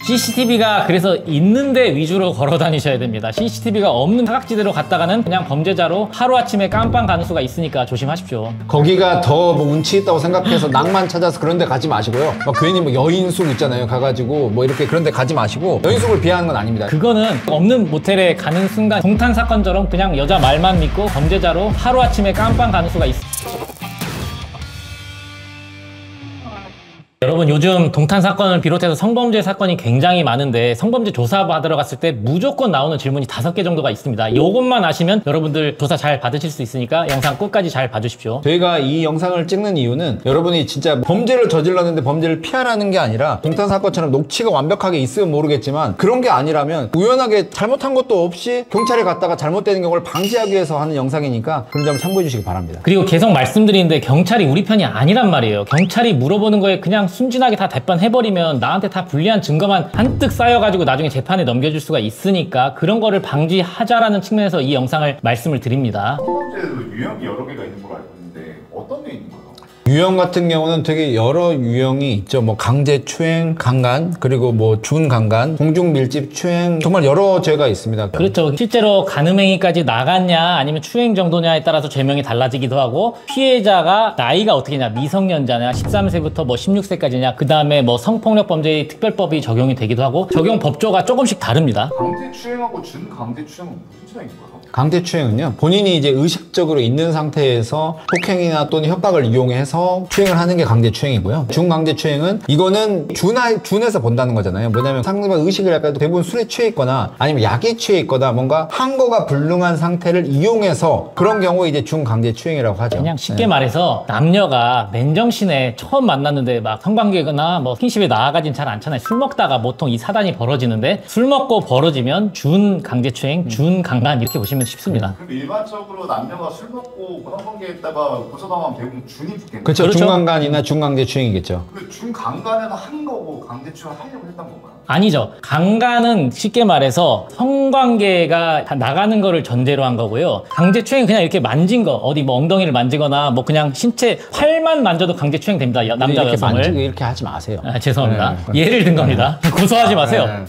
CCTV가 그래서 있는데 위주로 걸어 다니셔야 됩니다. CCTV가 없는 사각지대로 갔다가는 그냥 범죄자로 하루아침에 깜빵 가는 수가 있으니까 조심하십시오. 거기가 더 뭐 운치 있다고 생각해서 낭만 찾아서 그런 데 가지 마시고요. 막 괜히 뭐 여인숙 있잖아요. 가가지고 뭐 이렇게 그런 데 가지 마시고, 여인숙을 비하하는 건 아닙니다. 그거는 없는 모텔에 가는 순간 동탄 사건처럼 그냥 여자 말만 믿고 범죄자로 하루아침에 깜빵 가는 수가 있어. 여러분, 요즘 동탄 사건을 비롯해서 성범죄 사건이 굉장히 많은데 성범죄 조사 받으러 갔을 때 무조건 나오는 질문이 5개 정도가 있습니다. 이것만 아시면 여러분들 조사 잘 받으실 수 있으니까 영상 끝까지 잘 봐주십시오. 저희가 이 영상을 찍는 이유는 여러분이 진짜 범죄를 저질렀는데 범죄를 피하라는 게 아니라, 동탄 사건처럼 녹취가 완벽하게 있으면 모르겠지만 그런 게 아니라면 우연하게 잘못한 것도 없이 경찰에 갔다가 잘못되는 경우를 방지하기 위해서 하는 영상이니까 그런 점 참고해 주시기 바랍니다. 그리고 계속 말씀드리는데 경찰이 우리 편이 아니란 말이에요. 경찰이 물어보는 거에 그냥 순진하게 다 대판해버리면 나한테 다 불리한 증거만 한뜩 쌓여가지고 나중에 재판에 넘겨줄 수가 있으니까 그런 거를 방지하자라는 측면에서 이 영상을 말씀을 드립니다. 성범죄에도 유형이 여러 개가 있는 걸로 알고 있는데 어떤 게 있는 거예요? 유형 같은 경우는 되게 여러 유형이 있죠. 뭐 강제추행, 강간, 그리고 뭐 준강간, 공중밀집, 추행, 정말 여러 죄가 있습니다. 그렇죠. 실제로 간음행위까지 나갔냐 아니면 추행 정도냐에 따라서 죄명이 달라지기도 하고, 피해자가 나이가 어떻게냐, 미성년자냐, 13세부터 뭐 16세까지냐, 그 다음에 뭐 성폭력 범죄의 특별법이 적용이 되기도 하고, 적용 법조가 조금씩 다릅니다. 강제추행하고 준강제추행은 무슨 차이인 거예요? 강제추행은요, 본인이 이제 의식적으로 있는 상태에서 폭행이나 또는 협박을 이용해서 추행을 하는 게 강제추행이고요. 준강제추행은 이거는 준해서 본다는 거잖아요. 뭐냐면 상대방 의식을 약간 대부분 술에 취해 있거나 아니면 약에 취해 있거나 뭔가 항거가 불능한 상태를 이용해서, 그런 경우에 이제 준강제추행이라고 하죠. 그냥 쉽게 말해서 남녀가 맨정신에 처음 만났는데 막 성관계거나 뭐 스킨십에 나아가진 잘 않잖아요. 술 먹다가 보통 이 사단이 벌어지는데, 술 먹고 벌어지면 준강제추행, 준강간 이렇게 보시면 쉽습니다. 그럼 일반적으로 남녀가 술 먹고 성관계했다가 고소당하면 대부분 준이 붙겠네요. 그렇죠. 준강간이나 준강제추행이겠죠. 그 준강간에는 한 거고 강제추행을 하려고 했던 건가요? 아니죠. 강간은 쉽게 말해서 성관계가 다 나가는 거를 전제로 한 거고요. 강제추행은 그냥 이렇게 만진 거, 어디 뭐 엉덩이를 만지거나 뭐 그냥 신체 팔만 만져도 강제추행 됩니다. 남자 이렇게 여성을. 만지고 이렇게 하지 마세요. 죄송합니다. 예를 든 겁니다. 고소하지 마세요.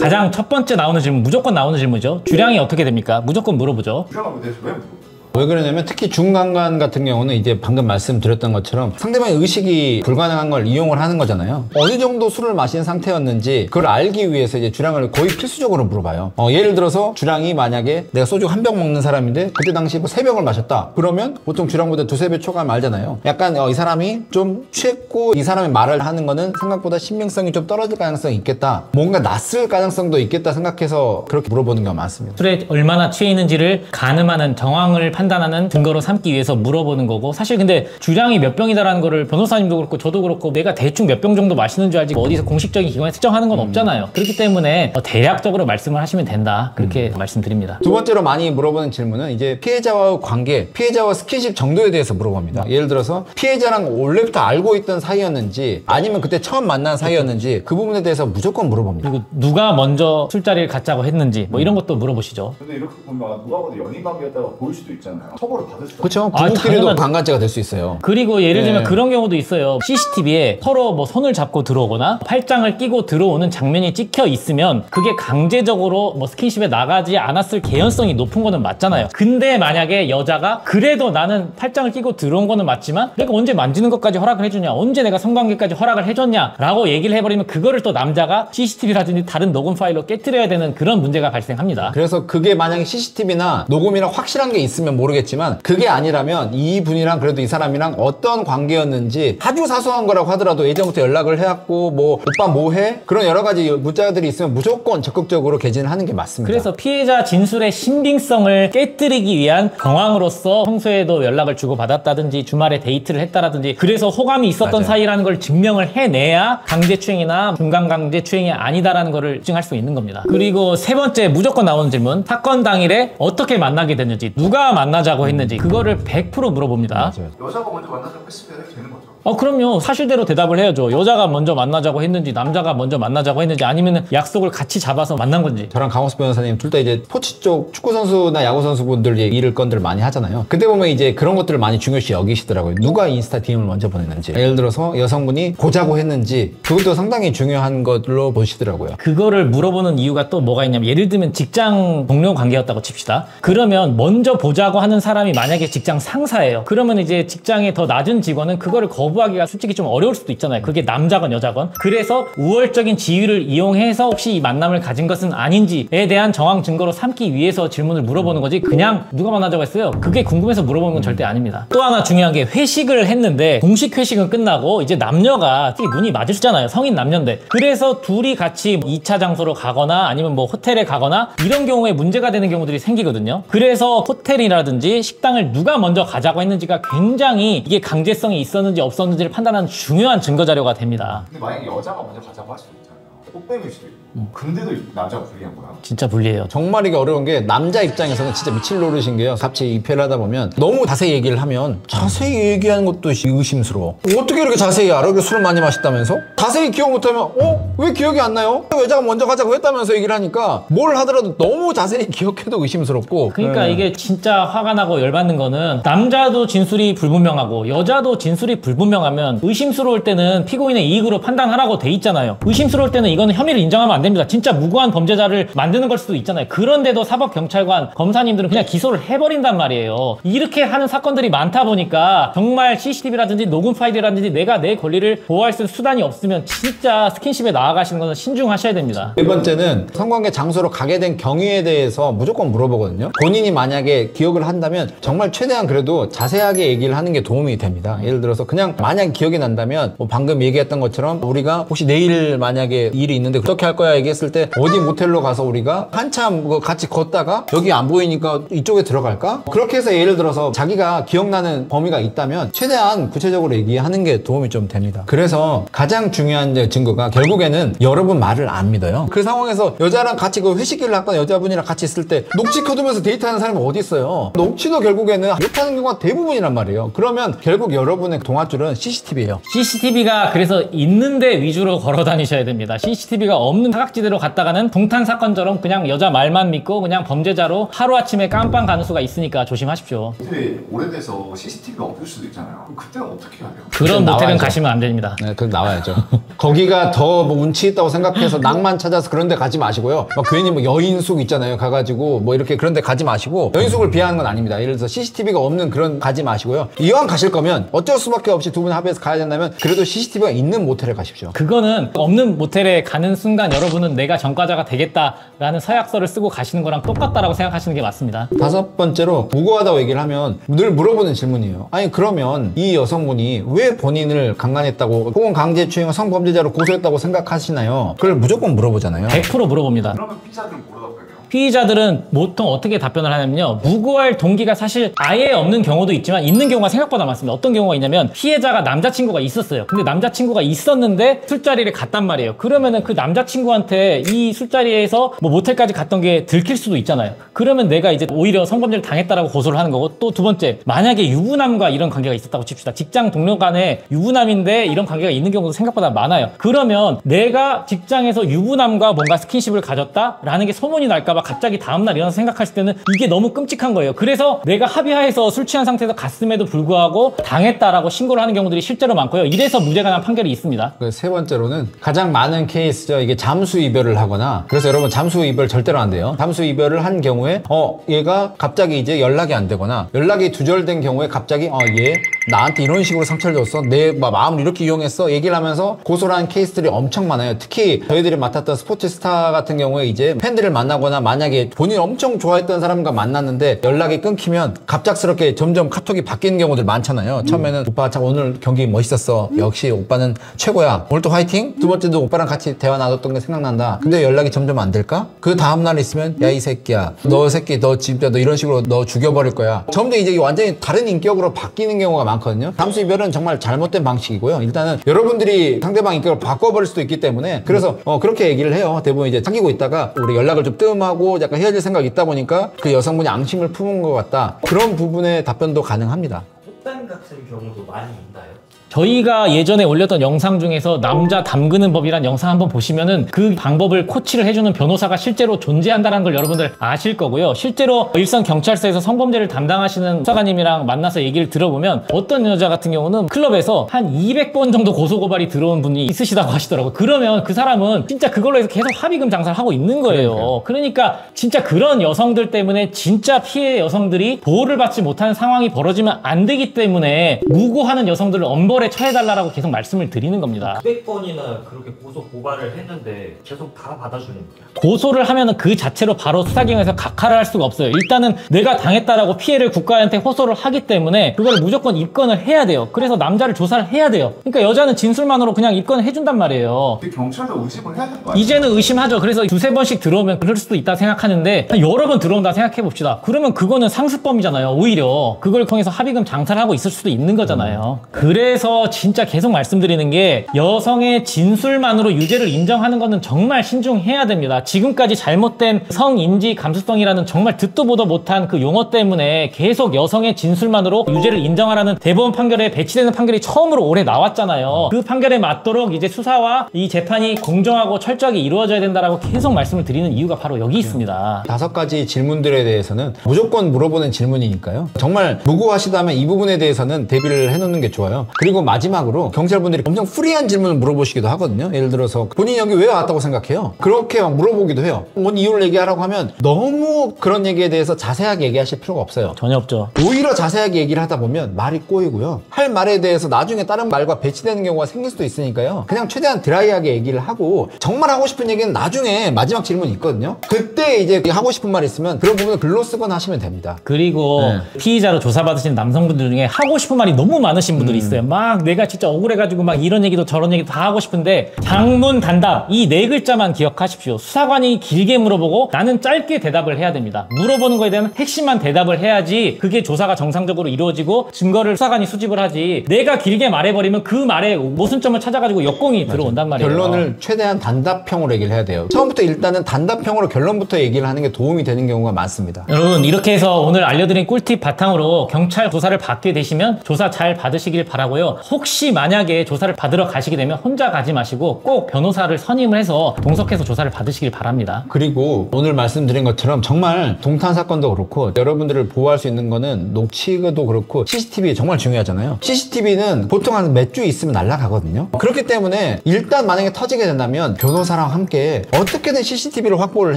가장 첫 번째 나오는 질문, 무조건 나오는 질문이죠. 주량이 어떻게 됩니까? 무조건 물어보죠. 주량을 왜 물어보죠? 왜 그러냐면 특히 준강간 같은 경우는 이제 방금 말씀드렸던 것처럼 상대방의 의식이 불가능한 걸 이용을 하는 거잖아요. 어느 정도 술을 마신 상태였는지 그걸 알기 위해서 이제 주량을 거의 필수적으로 물어봐요. 예를 들어서 주량이 만약에 내가 소주 한 병 먹는 사람인데 그때 당시 뭐 3병을 마셨다. 그러면 보통 주량보다 2~3배 초과하면 알잖아요. 약간 이 사람이 좀 취했고 이 사람이 말을 하는 거는 생각보다 신빙성이 좀 떨어질 가능성이 있겠다. 뭔가 낯설 가능성도 있겠다 생각해서 그렇게 물어보는 경우가 많습니다. 술에 얼마나 취해 있는지를 가늠하는, 정황을 판단하는 증거로 삼기 위해서 물어보는 거고, 사실 근데 주량이 몇 병이다라는 거를 변호사님도 그렇고 저도 그렇고 내가 대충 몇 병 정도 마시는 줄 알지 어디서 공식적인 기관에 측정하는 건 없잖아요. 그렇기 때문에 대략적으로 말씀을 하시면 된다, 그렇게 말씀드립니다. 두 번째로 많이 물어보는 질문은 이제 피해자와의 관계, 피해자와 스킨십 정도에 대해서 물어봅니다. 예를 들어서 피해자랑 원래부터 알고 있던 사이였는지 아니면 그때 처음 만난 사이였는지 그 부분에 대해서 무조건 물어봅니다. 그리고 누가 먼저 술자리를 갖자고 했는지 뭐 이런 것도 물어보시죠. 근데 이렇게 보면 누가 봐도 연인 관계였다고 보일 수도 있잖아요. 처벌을 받을 수도 그렇죠. 부부끼리도 강간죄가 될 수 있어요. 그리고 예를 들면 그런 경우도 있어요. CCTV에 서로 뭐 손을 잡고 들어오거나 팔짱을 끼고 들어오는 장면이 찍혀 있으면 그게 강제적으로 뭐 스킨십에 나가지 않았을 개연성이 높은 거는 맞잖아요. 근데 만약에 여자가 그래도 나는 팔짱을 끼고 들어온 거는 맞지만 내가 언제 만지는 것까지 허락을 해주냐, 언제 내가 성관계까지 허락을 해줬냐 라고 얘기를 해버리면 그거를 또 남자가 CCTV라든지 다른 녹음 파일로 깨트려야 되는 그런 문제가 발생합니다. 그래서 그게 만약에 CCTV나 녹음이랑 확실한 게 있으면 모르겠지만 그게 아니라면 이분이랑 그래도 이 사람이랑 어떤 관계였는지 아주 사소한 거라고 하더라도 예전부터 연락을 해왔고 뭐 오빠 뭐해? 그런 여러 가지 문자들이 있으면 무조건 적극적으로 개진을 하는 게 맞습니다. 그래서 피해자 진술의 신빙성을 깨뜨리기 위한 경황으로서 평소에도 연락을 주고받았다든지 주말에 데이트를 했다라든지 그래서 호감이 있었던 사이라는 걸 증명을 해내야 강제추행이나 중간강제추행이 아니다라는 거를 입증할 수 있는 겁니다. 그리고 세 번째 무조건 나오는 질문, 사건 당일에 어떻게 만나게 됐는지, 누가 만나자고 했는지 그거를 100% 물어봅니다. 여자가 먼저 만나자고 했으면 되는 거죠. 그럼요. 사실대로 대답을 해야죠. 여자가 먼저 만나자고 했는지 남자가 먼저 만나자고 했는지 아니면 약속을 같이 잡아서 만난 건지. 저랑 강호수 변호사님 둘 다 이제 스포츠 쪽 축구 선수나 야구 선수분들 일을 건들 많이 하잖아요. 그때 보면 이제 그런 것들을 많이 중요시 여기시더라고요. 누가 인스타 DM을 먼저 보냈는지. 예를 들어서 여성분이 보자고 했는지 그것도 상당히 중요한 것로 보시더라고요. 그거를 물어보는 이유가 또 뭐가 있냐면 예를 들면 직장 동료 관계였다고 칩시다. 그러면 먼저 보자고 하는 사람이 만약에 직장 상사예요. 그러면 이제 직장에 더 낮은 직원은 그거를 거부하기가 솔직히 좀 어려울 수도 있잖아요. 그게 남자건 여자건. 그래서 우월적인 지위를 이용해서 혹시 이 만남을 가진 것은 아닌지에 대한 정황 증거로 삼기 위해서 질문을 물어보는 거지 그냥 누가 만나자고 했어요. 그게 궁금해서 물어보는 건 절대 아닙니다. 또 하나 중요한 게 회식을 했는데 공식 회식은 끝나고 이제 남녀가 특히 눈이 맞으시잖아요. 성인 남녀인데. 그래서 둘이 같이 2차 장소로 가거나 아니면 뭐 호텔에 가거나 이런 경우에 문제가 되는 경우들이 생기거든요. 그래서 호텔이라든지 식당을 누가 먼저 가자고 했는지가 굉장히 이게 강제성이 있었는지 없었는지를 판단하는 중요한 증거 자료가 됩니다. 근데 만약에 여자가 먼저 가자고 할 수도 있잖아요. 꽃뱀일 수도 있고. 근데도 남자가 불리한 거야. 진짜 불리해요. 정말 이게 어려운 게 남자 입장에서는 진짜 미칠 노릇인 게요. 같이 입회를 하다 보면 너무 자세히 얘기를 하면 자세히 얘기하는 것도 의심스러워. 어떻게 이렇게 자세히 알아? 술을 많이 마셨다면서? 자세히 기억 못하면 왜 기억이 안 나요? 여자가 먼저 가자고 했다면서 얘기를 하니까 뭘 하더라도 너무 자세히 기억해도 의심스럽고. 그러니까 이게 진짜 화가 나고 열받는 거는 남자도 진술이 불분명하고 여자도 진술이 불분명하면 의심스러울 때는 피고인의 이익으로 판단하라고 돼 있잖아요. 의심스러울 때는 이거는 혐의를 인정하면 안 됩니다. 진짜 무고한 범죄자를 만드는 걸 수도 있잖아요. 그런데도 사법경찰관 검사님들은 그냥 기소를 해버린단 말이에요. 이렇게 하는 사건들이 많다 보니까 정말 CCTV라든지 녹음 파일이라든지 내가 내 권리를 보호할 수 있는 수단이 없으면 진짜 스킨십에 나아가시는 것은 신중하셔야 됩니다. 네 번째는 성관계 장소로 가게 된 경위에 대해서 무조건 물어보거든요. 본인이 만약에 기억을 한다면 정말 최대한 그래도 자세하게 얘기를 하는 게 도움이 됩니다. 예를 들어서 그냥 만약 기억이 난다면 뭐 방금 얘기했던 것처럼 우리가 혹시 내일 만약에 일이 있는데 어떻게 할 거야 얘기했을 때 어디 모텔로 가서 우리가 한참 같이 걷다가 여기 안 보이니까 이쪽에 들어갈까? 그렇게 해서 예를 들어서 자기가 기억나는 범위가 있다면 최대한 구체적으로 얘기하는 게 도움이 좀 됩니다. 그래서 가장 중요한 증거가 결국에는 여러분 말을 안 믿어요. 그 상황에서 여자랑 같이 그 회식기를 하거나 여자분이랑 같이 있을 때 녹취 켜두면서 데이트하는 사람이 어디 있어요? 녹취도 결국에는 못하는 경우가 대부분이란 말이에요. 그러면 결국 여러분의 동아줄은 CCTV예요. CCTV가 그래서 있는데 위주로 걸어 다니셔야 됩니다. CCTV가 없는 사각지대로 갔다가는 동탄 사건처럼 그냥 여자 말만 믿고 그냥 범죄자로 하루아침에 깜빵 가는 수가 있으니까 조심하십시오. 근데 오래돼서 CCTV가 없을 수도 있잖아요. 그럼 그때는 어떻게 해야 돼요? 그런 모텔은 나와야죠. 가시면 안 됩니다. 네, 그럼 나와야죠. 거기가 더 뭐 운치 있다고 생각해서 낭만 찾아서 그런 데 가지 마시고요. 막 괜히 뭐 여인숙 있잖아요. 가가지고 뭐 이렇게 그런 데 가지 마시고 여인숙을 비하하는 건 아닙니다. 예를 들어서 CCTV가 없는 그런 가지 마시고요. 이왕 가실 거면 어쩔 수밖에 없이 두 분 합의해서 가야 된다면 그래도 CCTV가 있는 모텔에 가십시오. 그거는 없는 모텔에 가는 순간 여러분은 내가 전과자가 되겠다라는 서약서를 쓰고 가시는 거랑 똑같다라고 생각하시는 게 맞습니다. 다섯 번째로 무고하다고 얘기를 하면 늘 물어보는 질문이에요. 아니 그러면 이 여성분이 왜 본인을 강간했다고 혹은 강제추행을 성범죄자로 고소했다고 생각하시나요? 그걸 무조건 물어보잖아요. 100% 물어봅니다. 그러면 피자들은 뭐라고 답변해요? 피의자들은 보통 어떻게 답변을 하냐면요. 무고할 동기가 사실 아예 없는 경우도 있지만 있는 경우가 생각보다 많습니다. 어떤 경우가 있냐면 피해자가 남자친구가 있었어요. 근데 남자친구가 있었는데 술자리를 갔단 말이에요. 그러면은 그 남자친구한테 이 술자리에서 뭐 모텔까지 갔던 게 들킬 수도 있잖아요. 그러면 내가 이제 오히려 성범죄를 당했다라고 고소를 하는 거고 또 두 번째 만약에 유부남과 이런 관계가 있었다고 칩시다. 직장 동료 간에 유부남인데 이런 관계가 있는 경우도 생각보다 많아요. 그러면 내가 직장에서 유부남과 뭔가 스킨십을 가졌다라는 게 소문이 날까봐 갑자기 다음날 일어나서 생각하실 때는 이게 너무 끔찍한 거예요. 그래서 내가 합의하에서 술 취한 상태에서 갔음에도 불구하고 당했다라고 신고를 하는 경우들이 실제로 많고요. 이래서 무죄가 난 판결이 있습니다. 세 번째로는 가장 많은 케이스죠. 이게 잠수 이별을 하거나 그래서 여러분 잠수 이별 절대로 안 돼요. 잠수 이별을 한 경우에 얘가 갑자기 이제 연락이 안 되거나 연락이 두절된 경우에 갑자기 얘 나한테 이런 식으로 상처를 줬어. 내 마음을 이렇게 이용했어. 얘기를 하면서 고소를 한 케이스들이 엄청 많아요. 특히 저희들이 맡았던 스포츠 스타 같은 경우에 이제 팬들을 만나거나 만약에 본인이 엄청 좋아했던 사람과 만났는데 연락이 끊기면 갑작스럽게 점점 카톡이 바뀌는 경우들 많잖아요. 처음에는 오빠 참 오늘 경기 멋있었어. 역시 오빠는 최고야. 오늘 또 화이팅? 두 번째도 오빠랑 같이 대화 나눴던 게 생각난다. 근데 연락이 점점 안 될까? 그 다음날 있으면 야 이 새끼야 너 새끼 너 진짜 너 이런 식으로 너 죽여버릴 거야. 점점 이제 완전히 다른 인격으로 바뀌는 경우가 많거든요. 잠수 이별은 정말 잘못된 방식이고요. 일단은 여러분들이 상대방 인격을 바꿔버릴 수도 있기 때문에 그래서 그렇게 얘기를 해요. 대부분 이제 사귀고 있다가 우리 연락을 좀 뜸하고 약간 헤어질 생각이 있다 보니까 그 여성분이 앙심을 품은 것 같다. 그런 부분의 답변도 가능합니다. 속단 같은 경우도 많이 있나요? 저희가 예전에 올렸던 영상 중에서 남자 담그는 법이란 영상 한번 보시면은 그 방법을 코치를 해주는 변호사가 실제로 존재한다는 걸 여러분들 아실 거고요. 실제로 일선 경찰서에서 성범죄를 담당하시는 수사관님이랑 만나서 얘기를 들어보면 어떤 여자 같은 경우는 클럽에서 한 200번 정도 고소고발이 들어온 분이 있으시다고 하시더라고요. 그러면 그 사람은 진짜 그걸로 해서 계속 합의금 장사를 하고 있는 거예요. 그러니까 진짜 그런 여성들 때문에 진짜 피해 여성들이 보호를 받지 못하는 상황이 벌어지면 안 되기 때문에 무고하는 여성들을 엄벌에 처해달라고 계속 말씀을 드리는 겁니다. 900번이나 그렇게 고소 고발을 했는데 계속 다 받아주는 거예요. 고소를 하면은 그 자체로 바로 수사기관에서 각하를 할 수가 없어요. 일단은 내가 당했다라고 피해를 국가한테 호소를 하기 때문에 그걸 무조건 입건을 해야 돼요. 그래서 남자를 조사를 해야 돼요. 그러니까 여자는 진술만으로 그냥 입건을 해준단 말이에요. 경찰도 의심을 해야 될 거 아니에요? 이제는 의심하죠. 그래서 두세 번씩 들어오면 그럴 수도 있다 생각하는데 한 여러 번 들어온다 생각해 봅시다. 그러면 그거는 상습범이잖아요. 오히려 그걸 통해서 합의금 장사를 하고 있을 수도 있는 거잖아요. 그래서 진짜 계속 말씀드리는 게 여성의 진술만으로 유죄를 인정하는 것은 정말 신중해야 됩니다. 지금까지 잘못된 성인지 감수성이라는 정말 듣도 보도 못한 그 용어 때문에 계속 여성의 진술만으로 유죄를 인정하라는 대법원 판결에 배치되는 판결이 처음으로 올해 나왔잖아요. 그 판결에 맞도록 이제 수사와 이 재판이 공정하고 철저하게 이루어져야 된다라고 계속 말씀을 드리는 이유가 바로 여기 있습니다. 5가지 질문들에 대해서는 무조건 물어보는 질문이니까요. 정말 무고하시다면 이 부분에 대해서는 대비를 해놓는 게 좋아요. 그리고 마지막으로 경찰분들이 엄청 프리한 질문을 물어보시기도 하거든요. 예를 들어서 본인이 여기 왜 왔다고 생각해요? 그렇게 막 물어보기도 해요. 뭔 이유를 얘기하라고 하면 너무 그런 얘기에 대해서 자세하게 얘기하실 필요가 없어요. 전혀 없죠. 오히려 자세하게 얘기를 하다 보면 말이 꼬이고요. 할 말에 대해서 나중에 다른 말과 배치되는 경우가 생길 수도 있으니까요. 그냥 최대한 드라이하게 얘기를 하고 정말 하고 싶은 얘기는 나중에 마지막 질문이 있거든요. 그때 이제 하고 싶은 말 있으면 그런 부분을 글로 쓰거나 하시면 됩니다. 그리고 피의자로 조사받으신 남성분들 중에 하고 싶은 말이 너무 많으신 분들이 있어요. 막 내가 진짜 억울해가지고 막 이런 얘기도 저런 얘기도 다 하고 싶은데 장문 단답 이 4글자만 기억하십시오. 수사관이 길게 물어보고 나는 짧게 대답을 해야 됩니다. 물어보는 거에 대한 핵심만 대답을 해야지 그게 조사가 정상적으로 이루어지고 증거를 수사관이 수집을 하지 내가 길게 말해버리면 그 말에 모순점을 찾아가지고 역공이 들어온단 말이에요. 결론을 최대한 단답형으로 얘기를 해야 돼요. 처음부터 일단은 단답형으로 결론부터 얘기를 하는 게 도움이 되는 경우가 많습니다. 여러분 이렇게 해서 오늘 알려드린 꿀팁 바탕으로 경찰 조사를 받게 되시면 조사 잘 받으시길 바라고요. 혹시 만약에 조사를 받으러 가시게 되면 혼자 가지 마시고 꼭 변호사를 선임을 해서 동석해서 조사를 받으시길 바랍니다. 그리고 오늘 말씀드린 것처럼 정말 동탄 사건도 그렇고 여러분들을 보호할 수 있는 거는 녹취도 그렇고 CCTV 정말 중요하잖아요. CCTV는 보통 한 몇 주 있으면 날아가거든요. 그렇기 때문에 일단 만약에 터지게 된다면 변호사랑 함께 어떻게든 CCTV를 확보를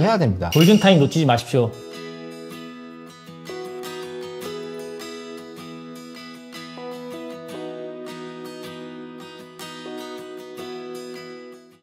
해야 됩니다. 골든타임 놓치지 마십시오.